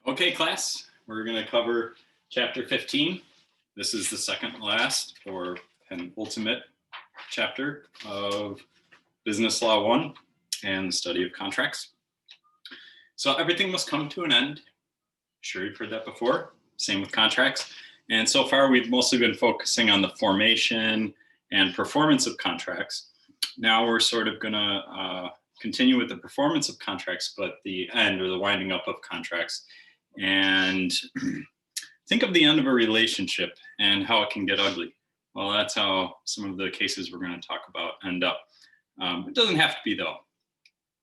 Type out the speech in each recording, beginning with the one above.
Okay, class, we're going to cover chapter 15. This is the second last or penultimate chapter of Business Law 1 and the study of contracts. So everything must come to an end. Sure, you've heard that before. Same with contracts. And so far, we've mostly been focusing on the formation and performance of contracts. Now we're sort of going to continue with the performance of contracts, but the end or the winding up of contracts. And think of the end of a relationship and how it can get ugly. Well, that's how some of the cases we're going to talk about end up. It doesn't have to be, though.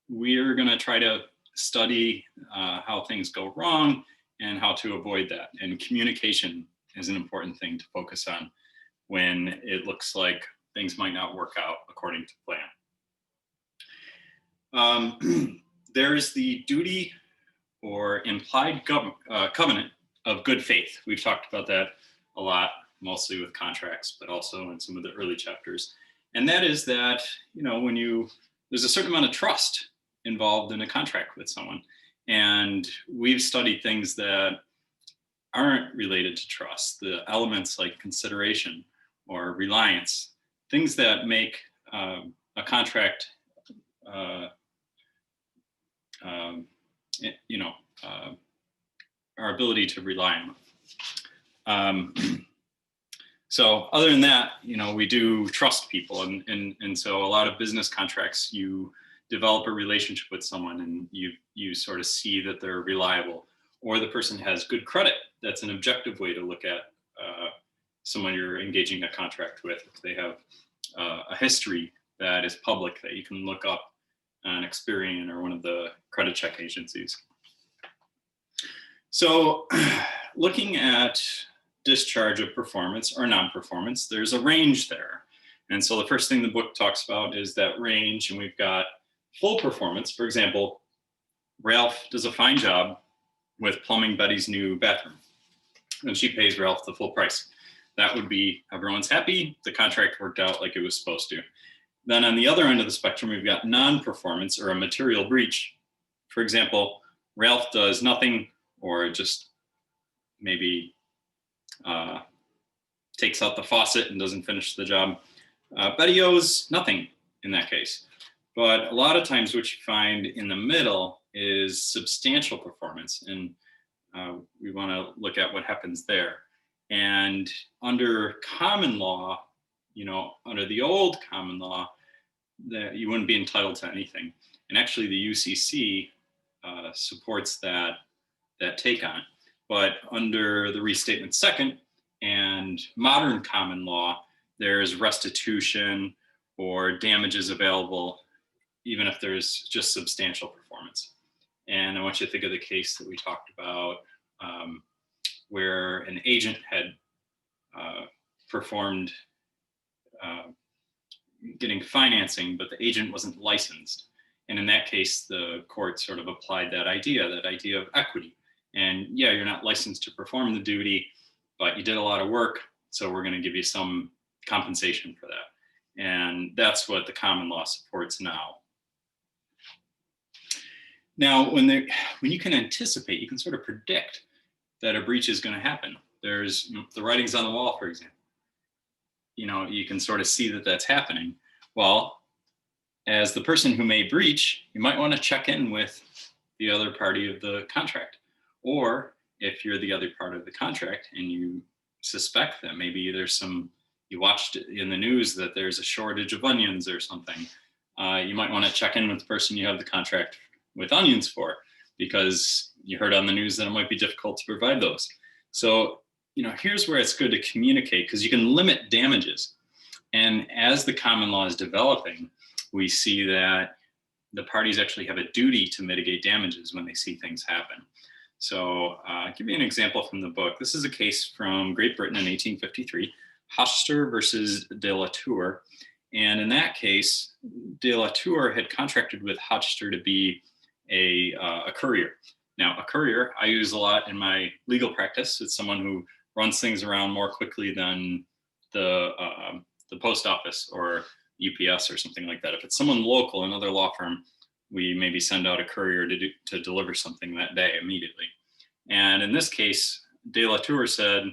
We're going to try to study how things go wrong and how to avoid that. And communication is an important thing to focus on when it looks like things might not work out according to plan. There's the duty or implied covenant of good faith. We've talked about that a lot, mostly with contracts, but also in some of the early chapters. And that is that, there's a certain amount of trust involved in a contract with someone. And we've studied things that aren't related to trust, the elements like consideration or reliance, things that make a contract our ability to rely on. So other than that, we do trust people. And so a lot of business contracts, you develop a relationship with someone and you sort of see that they're reliable, or the person has good credit. That's an objective way to look at someone you're engaging a contract with. If they have a history that is public that you can look up on Experian or one of the credit check agencies. So looking at discharge of performance or non-performance, there's a range there. And so the first thing the book talks about is that range, and we've got full performance. For example, Ralph does a fine job with plumbing Betty's new bathroom, and she pays Ralph the full price. That would be everyone's happy, the contract worked out like it was supposed to. Then on the other end of the spectrum, we've got non-performance or a material breach. For example, Ralph does nothing or just maybe takes out the faucet and doesn't finish the job. Betty owes nothing in that case. But a lot of times what you find in the middle is substantial performance. And we want to look at what happens there. And under common law, under the old common law, that you wouldn't be entitled to anything. And actually the UCC supports that take on it. But under the Restatement Second and modern common law, there's restitution or damages available, even if there's just substantial performance. And I want you to think of the case that we talked about where an agent had performed getting financing, but the agent wasn't licensed. And in that case, the court sort of applied that idea of equity. And yeah, you're not licensed to perform the duty, but you did a lot of work, so we're going to give you some compensation for that. And that's what the common law supports now. Now, when you can anticipate, you can sort of predict that a breach is going to happen. There's the writing's on the wall, for example. You can sort of see that that's happening. Well, as the person who may breach, you might want to check in with the other party of the contract. Or if you're the other part of the contract and you suspect that maybe you watched in the news that there's a shortage of onions or something, you might want to check in with the person you have the contract with onions for, because you heard on the news that it might be difficult to provide those. So, here's where it's good to communicate, because you can limit damages. And as the common law is developing, we see that the parties actually have a duty to mitigate damages when they see things happen. So I'll give you an example from the book. This is a case from Great Britain in 1853, Hochster versus de la Tour. And in that case, de la Tour had contracted with Hochster to be a courier. Now, a courier I use a lot in my legal practice. It's someone who runs things around more quickly than the post office or UPS or something like that. If it's someone local, another law firm, we maybe send out a courier to deliver something that day immediately. And in this case, De La Tour said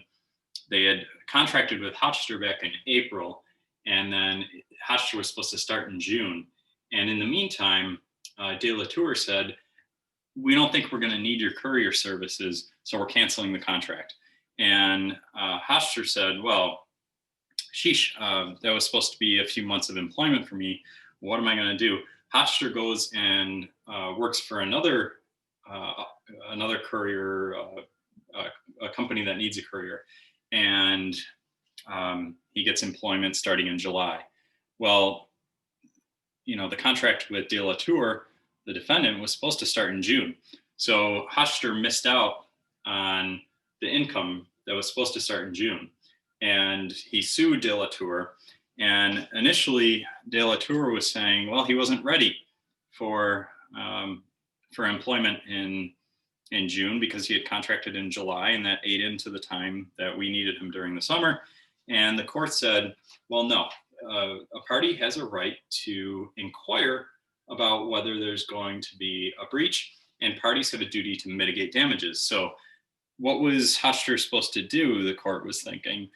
they had contracted with Hochster back in April, and then Hochster was supposed to start in June. And in the meantime, De La Tour said, we don't think we're going to need your courier services, so we're canceling the contract. And Hochster said, well, sheesh, that was supposed to be a few months of employment for me. What am I going to do? Hochster goes and works for another courier, a company that needs a courier, and he gets employment starting in July. Well, the contract with De La Tour, the defendant, was supposed to start in June. So Hochster missed out on the income that was supposed to start in June. And he sued De La Tour. And initially, De La Tour was saying, well, he wasn't ready for employment in June because he had contracted in July, and that ate into the time that we needed him during the summer. And the court said, well, no, a party has a right to inquire about whether there's going to be a breach, and parties have a duty to mitigate damages. So what was Hochster supposed to do, the court was thinking?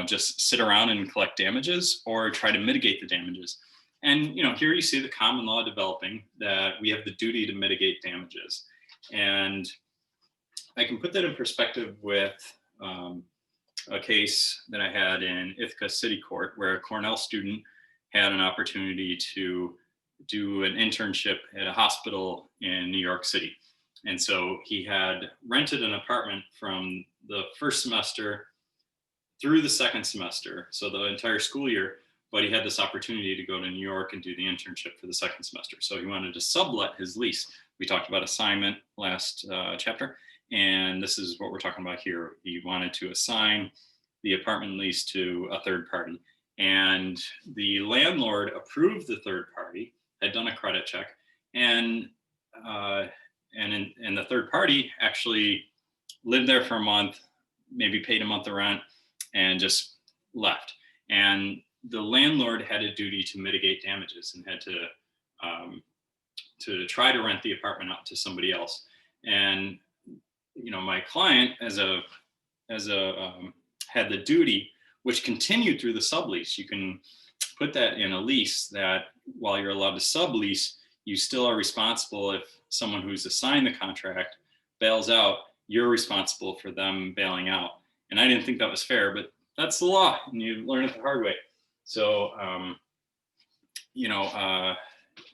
Just sit around and collect damages, or try to mitigate the damages? And here you see the common law developing, that we have the duty to mitigate damages. And I can put that in perspective with a case that I had in Ithaca City Court, where a Cornell student had an opportunity to do an internship at a hospital in New York City. And so he had rented an apartment from the first semester through the second semester, so the entire school year, but he had this opportunity to go to New York and do the internship for the second semester. So he wanted to sublet his lease. We talked about assignment last chapter, and this is what we're talking about here. He wanted to assign the apartment lease to a third party, and the landlord approved the third party, had done a credit check, and the third party actually lived there for a month, maybe paid a month of rent, and just left. And the landlord had a duty to mitigate damages and had to try to rent the apartment out to somebody else. And my client had the duty, which continued through the sublease. You can put that in a lease that while you're allowed to sublease, you still are responsible. If someone who's assigned the contract bails out, you're responsible for them bailing out. And I didn't think that was fair, but that's the law, and you learn it the hard way. So,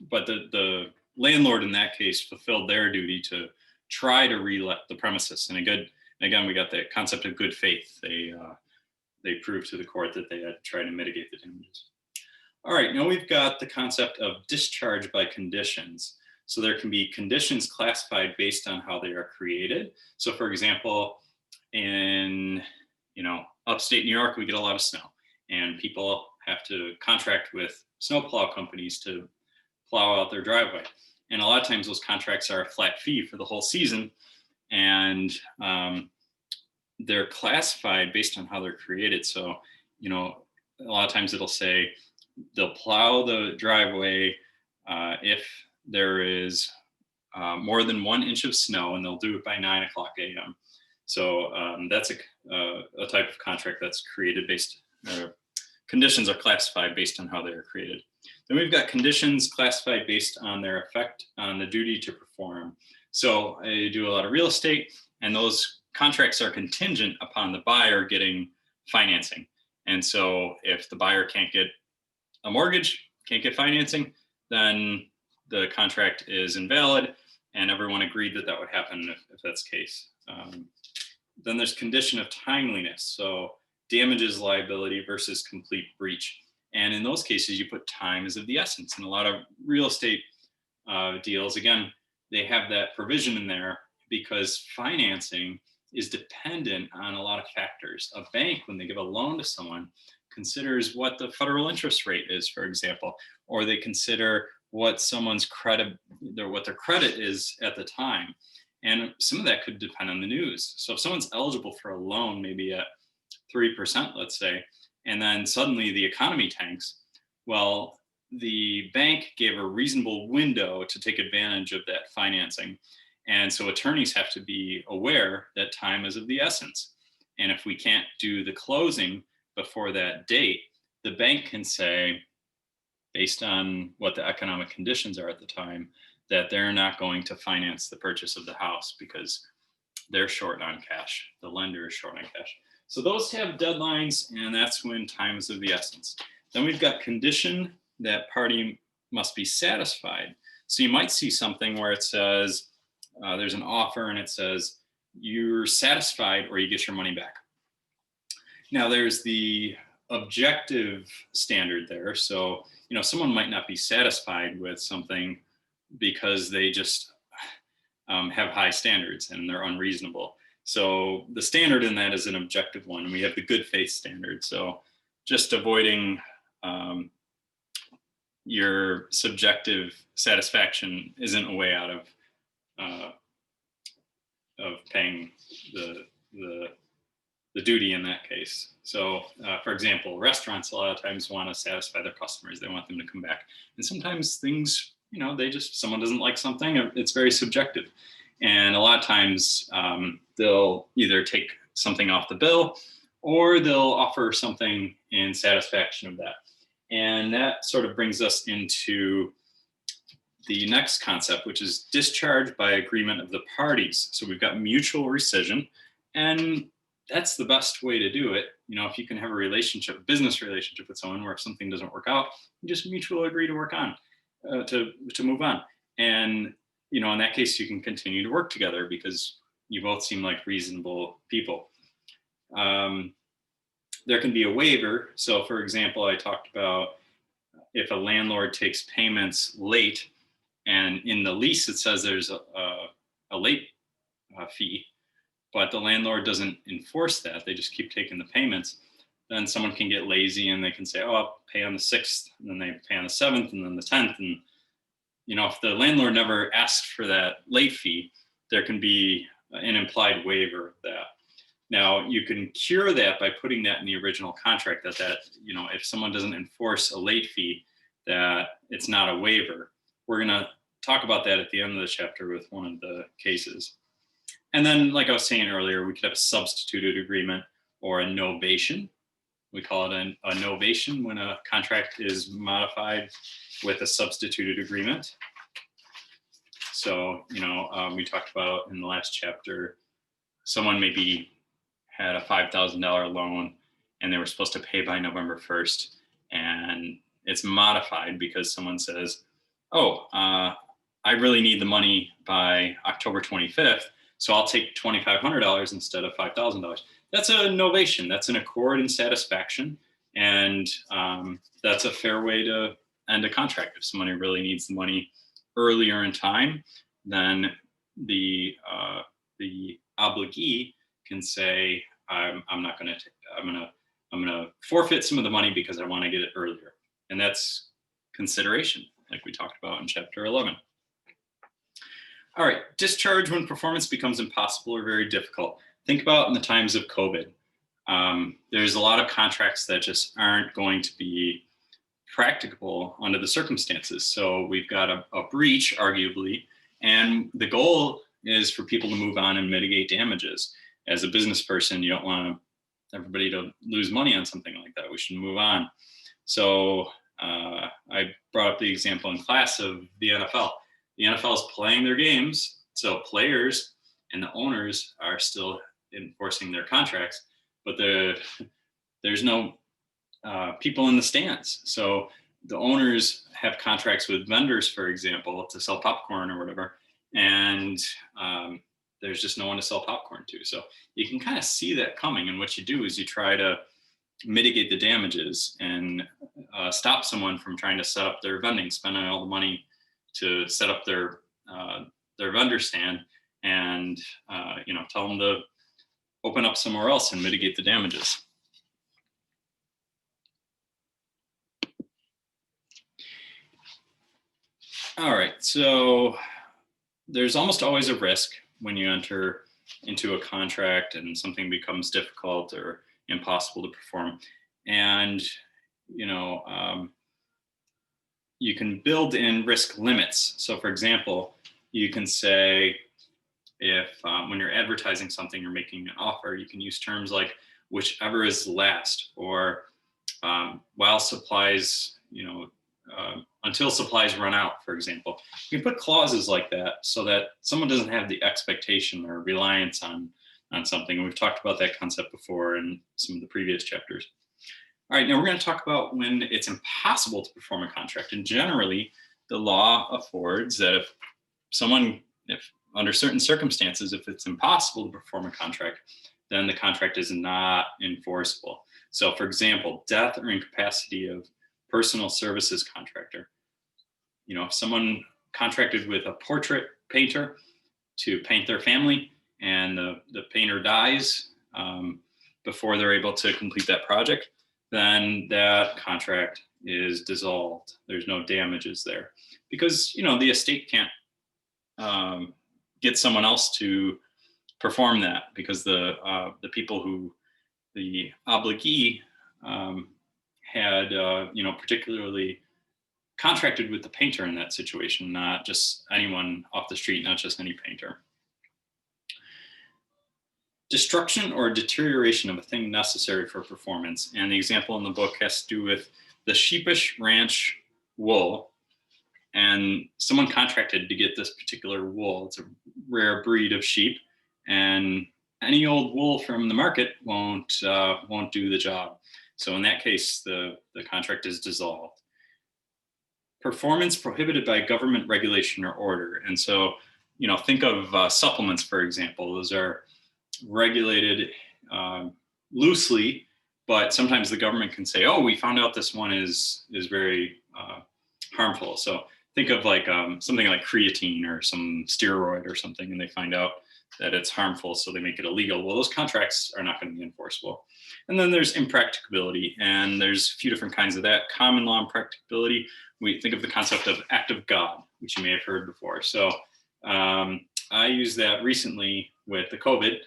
but the landlord in that case fulfilled their duty to try to relet the premises. And again, we got the concept of good faith. They proved to the court that they had tried to mitigate the damages. All right, now we've got the concept of discharge by conditions. So there can be conditions classified based on how they are created. So for example, in upstate New York, we get a lot of snow, and people have to contract with snowplow companies to plow out their driveway. And a lot of times those contracts are a flat fee for the whole season, and they're classified based on how they're created. So, a lot of times it'll say they'll plow the driveway if there is more than 1 inch of snow, and they'll do it by 9:00 a.m. So that's a type of contract that's created based, conditions are classified based on how they are created. Then we've got conditions classified based on their effect on the duty to perform. So I do a lot of real estate, and those contracts are contingent upon the buyer getting financing. And so if the buyer can't get a mortgage, can't get financing, then the contract is invalid, and everyone agreed that that would happen if that's the case. Then there's condition of timeliness. So damages liability versus complete breach. And in those cases, you put time as of the essence. And a lot of real estate deals, again, they have that provision in there because financing is dependent on a lot of factors. A bank, when they give a loan to someone, considers what the federal interest rate is, for example, or they consider what someone's credit, what their credit is at the time. And some of that could depend on the news. So if someone's eligible for a loan, maybe at 3%, let's say, and then suddenly the economy tanks, well, the bank gave a reasonable window to take advantage of that financing. And so attorneys have to be aware that time is of the essence. And if we can't do the closing before that date, the bank can say, based on what the economic conditions are at the time, that they're not going to finance the purchase of the house because they're short on cash. The lender is short on cash. So those have deadlines, and that's when time is of the essence. Then we've got condition that party must be satisfied. So you might see something where it says, there's an offer and it says, you're satisfied or you get your money back. Now there's the objective standard there. So, someone might not be satisfied with something because they just have high standards and they're unreasonable. So the standard in that is an objective one. We have the good faith standard. So just avoiding your subjective satisfaction isn't a way out of paying the duty in that case. So for example, restaurants a lot of times want to satisfy their customers. They want them to come back. And sometimes things, someone doesn't like something, it's very subjective. And a lot of times they'll either take something off the bill or they'll offer something in satisfaction of that. And that sort of brings us into the next concept, which is discharge by agreement of the parties. So we've got mutual rescission, and that's the best way to do it. If you can have a business relationship with someone where if something doesn't work out, you just mutually agree to work on, to move on. And, in that case, you can continue to work together because you both seem like reasonable people. There can be a waiver. So for example, I talked about if a landlord takes payments late, and in the lease it says there's a late fee, but the landlord doesn't enforce that, they just keep taking the payments, then someone can get lazy and they can say, oh, I'll pay on the 6th, and then they pay on the 7th, and then the 10th. And, if the landlord never asks for that late fee, there can be an implied waiver of that. Now, you can cure that by putting that in the original contract that if someone doesn't enforce a late fee, that it's not a waiver. We're going to talk about that at the end of the chapter with one of the cases. And then, like I was saying earlier, we could have a substituted agreement or a novation. We call it a novation when a contract is modified with a substituted agreement. So, we talked about in the last chapter, someone maybe had a $5,000 loan and they were supposed to pay by November 1st. And it's modified because someone says, oh, I really need the money by October 25th. So I'll take $2,500 instead of $5,000. That's a novation. That's an accord and satisfaction. And that's a fair way to end a contract. If somebody really needs the money earlier in time, then the obligee can say, I'm gonna forfeit some of the money because I want to get it earlier. And that's consideration, like we talked about in chapter 11. All right, discharge when performance becomes impossible or very difficult. Think about in the times of COVID. There's a lot of contracts that just aren't going to be practicable under the circumstances. So we've got a breach, arguably, and the goal is for people to move on and mitigate damages. As a business person, you don't want everybody to lose money on something like that. We should move on. So I brought up the example in class of the NFL. The NFL is playing their games, so players and the owners are still enforcing their contracts, but there's no people in the stands. So the owners have contracts with vendors, for example, to sell popcorn or whatever, and there's just no one to sell popcorn to. So you can kind of see that coming, and what you do is you try to mitigate the damages and stop someone from trying to set up their vending, spending all the money to set up their vendor stand, and tell them to open up somewhere else and mitigate the damages. All right, so there's almost always a risk when you enter into a contract and something becomes difficult or impossible to perform. And, you can build in risk limits. So for example, you can say, if when you're advertising something or making an offer, you can use terms like whichever is last, or while supplies, until supplies run out, for example. You can put clauses like that so that someone doesn't have the expectation or reliance on something. And we've talked about that concept before in some of the previous chapters. All right, now we're going to talk about when it's impossible to perform a contract. And generally, the law affords that if under certain circumstances, if it's impossible to perform a contract, then the contract is not enforceable. So, for example, death or incapacity of personal services contractor. If someone contracted with a portrait painter to paint their family, and the painter dies before they're able to complete that project, then that contract is dissolved. There's no damages there, because the estate can't get someone else to perform that, because the people who the obligee had particularly contracted with the painter in that situation, not just anyone off the street, not just any painter. Destruction or deterioration of a thing necessary for performance. And the example in the book has to do with the sheepish ranch wool. And someone contracted to get this particular wool. It's a rare breed of sheep, and any old wool from the market won't do the job. So in that case, the contract is dissolved. Performance prohibited by government regulation or order. And so, think of supplements, for example. Those are regulated loosely, but sometimes the government can say, "Oh, we found out this one is very harmful." So think of like something like creatine or some steroid or something, and they find out that it's harmful, so they make it illegal. Well, those contracts are not going to be enforceable. And then there's impracticability, and there's a few different kinds of that. Common law impracticability, we think of the concept of act of God, which you may have heard before. So I used that recently with the COVID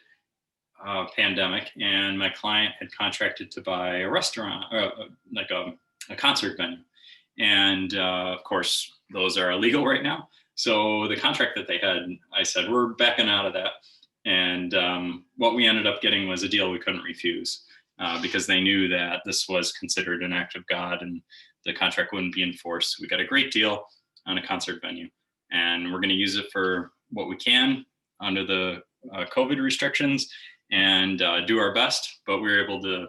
pandemic, and my client had contracted to buy a restaurant, like a concert venue. And of course, those are illegal right now. So the contract that they had, I said, we're backing out of that. And what we ended up getting was a deal we couldn't refuse, because they knew that this was considered an act of God and the contract wouldn't be enforced. We got a great deal on a concert venue, and we're going to use it for what we can under the COVID restrictions and do our best. But we were able to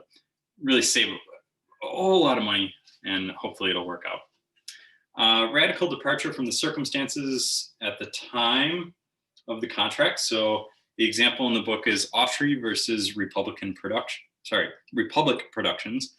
really save a whole lot of money, and hopefully it'll work out. Radical departure from the circumstances at the time of the contract. So the example in the book is Autry versus Republic Productions.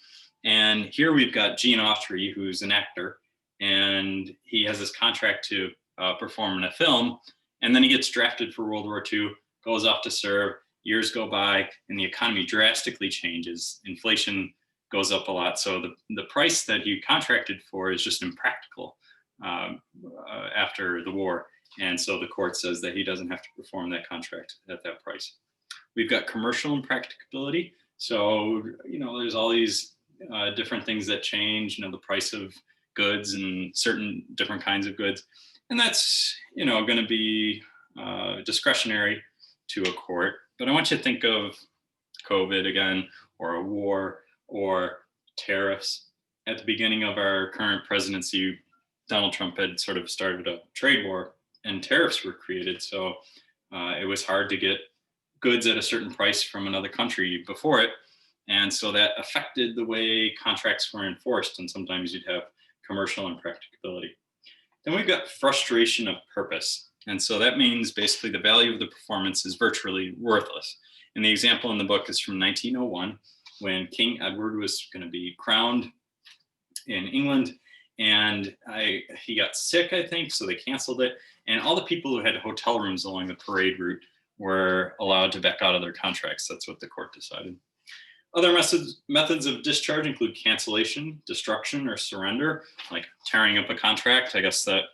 And here we've got Gene Autry, who's an actor, and he has this contract to perform in a film, and then he gets drafted for World War II, goes off to serve, years go by, and the economy drastically changes. Inflation goes up a lot. So the price that he contracted for is just impractical after the war. And so the court says that he doesn't have to perform that contract at that price. We've got commercial impracticability. So, there's all these different things that change, the price of goods and certain different kinds of goods. And that's, going to be discretionary to a court. But I want you to think of COVID again, or a war, or tariffs. At the beginning of our current presidency, Donald Trump had sort of started a trade war, and tariffs were created. So it was hard to get goods at a certain price from another country before it. And so that affected the way contracts were enforced. And sometimes you'd have commercial impracticability. Then we've got frustration of purpose. And so that means basically the value of the performance is virtually worthless. And the example in the book is from 1901, when King Edward was going to be crowned in England, and he got sick, I think, so they canceled it. And all the people who had hotel rooms along the parade route were allowed to back out of their contracts. That's what the court decided. Other methods of discharge include cancellation, destruction, or surrender, like tearing up a contract. I guess that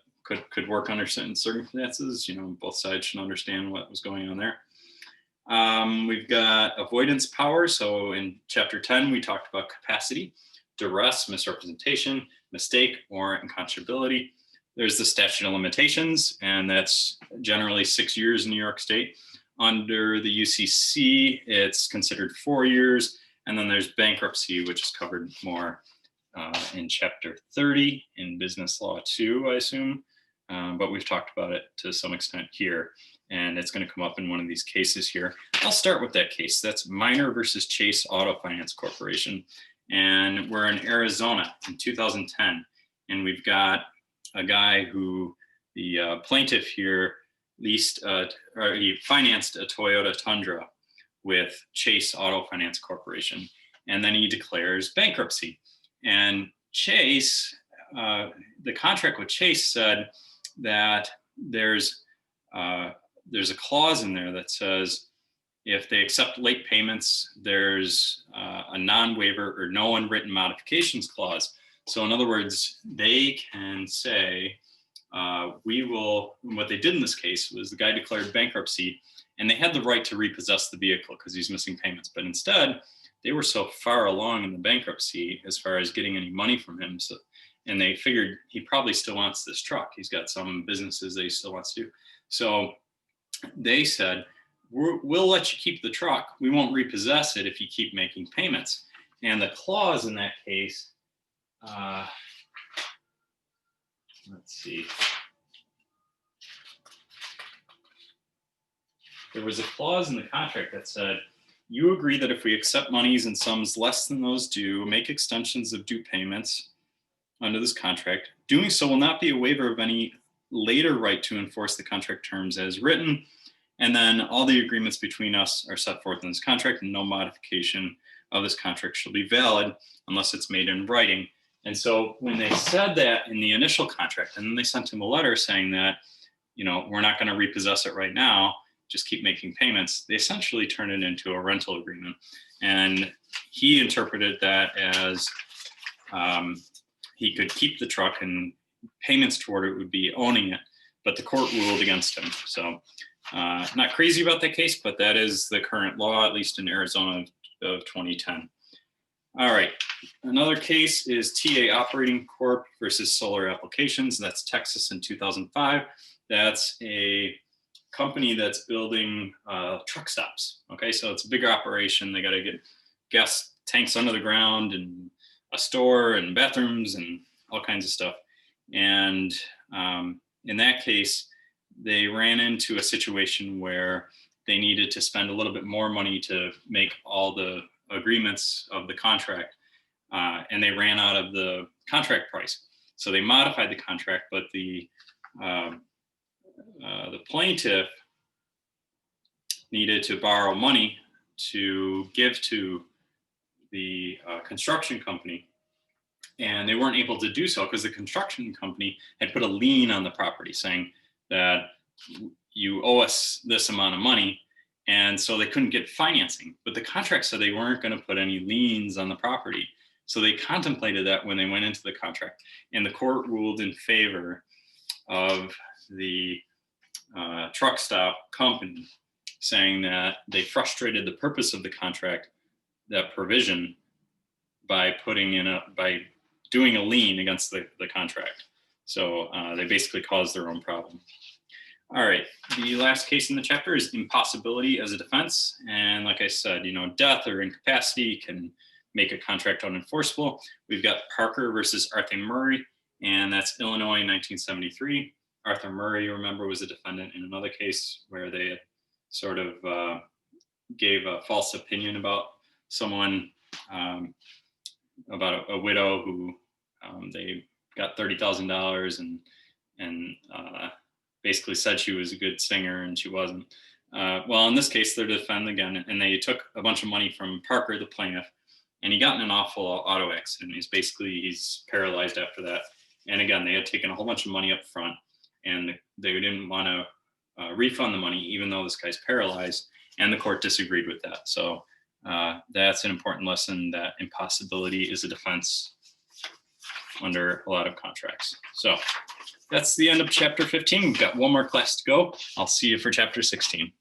could work under certain circumstances. Both sides should understand what was going on there. We've got avoidance power. So in chapter 10, we talked about capacity, duress, misrepresentation, mistake, or unconscionability. there's the statute of limitations, and that's generally 6 years in New York State. Under the UCC, it's considered 4 years. And then there's bankruptcy, which is covered more in Chapter 30 in Business Law 2, I assume. But we've talked about it to some extent here, and it's going to come up in one of these cases here. I'll start with that case. That's Minor versus Chase Auto Finance Corporation. And we're in Arizona in 2010. And we've got a guy who, the plaintiff here, he financed a Toyota Tundra with Chase Auto Finance Corporation. And then he declares bankruptcy. And Chase, the contract with Chase said that there's a clause in there that says if they accept late payments, there's a non-waiver or no unwritten modifications clause. So in other words, they can say, what they did in this case was the guy declared bankruptcy, and they had the right to repossess the vehicle because he's missing payments. But instead, they were so far along in the bankruptcy as far as getting any money from him. And they figured he probably still wants this truck. He's got some businesses that he still wants to do. So they said, we'll let you keep the truck. We won't repossess it if you keep making payments. And the clause in that case, let's see. There was a clause in the contract that said, you agree that if we accept monies and sums less than those due, make extensions of due payments under this contract, doing so will not be a waiver of any later right to enforce the contract terms as written. And then all the agreements between us are set forth in this contract, and no modification of this contract shall be valid unless it's made in writing. And so when they said that in the initial contract, and then they sent him a letter saying that, we're not going to repossess it right now, just keep making payments, they essentially turned it into a rental agreement. And he interpreted that as he could keep the truck and payments toward it would be owning it, but the court ruled against him. So not crazy about that case, but that is the current law, at least in Arizona of 2010. All right, another case is TA Operating Corp versus Solar Applications. That's Texas in 2005. That's a company that's building truck stops. Okay, so it's a bigger operation. They got to get gas tanks under the ground and a store and bathrooms and all kinds of stuff. And in that case, they ran into a situation where they needed to spend a little bit more money to make all the agreements of the contract, and they ran out of the contract price. So they modified the contract, but the plaintiff needed to borrow money to give to the construction company, and they weren't able to do so because the construction company had put a lien on the property saying that you owe us this amount of money, and so they couldn't get financing. But the contract said they weren't going to put any liens on the property. So they contemplated that when they went into the contract, and the court ruled in favor of the truck stop company, saying that they frustrated the purpose of the contract, that provision, by doing a lien against the contract. So they basically caused their own problem. All right, the last case in the chapter is impossibility as a defense. And like I said, death or incapacity can make a contract unenforceable. We've got Parker versus Arthur Murray, and that's Illinois 1973. Arthur Murray, remember, was a defendant in another case where they had sort of gave a false opinion about someone, about a widow who they got $30,000 and basically said she was a good singer and she wasn't. Well, in this case, they're defending again, and they took a bunch of money from Parker, the plaintiff, and he got in an awful auto accident. He's paralyzed after that. And again, they had taken a whole bunch of money up front, and they didn't want to refund the money, even though this guy's paralyzed, and the court disagreed with that. So that's an important lesson, that impossibility is a defense under a lot of contracts. So that's the end of chapter 15. We've got one more class to go. I'll see you for chapter 16.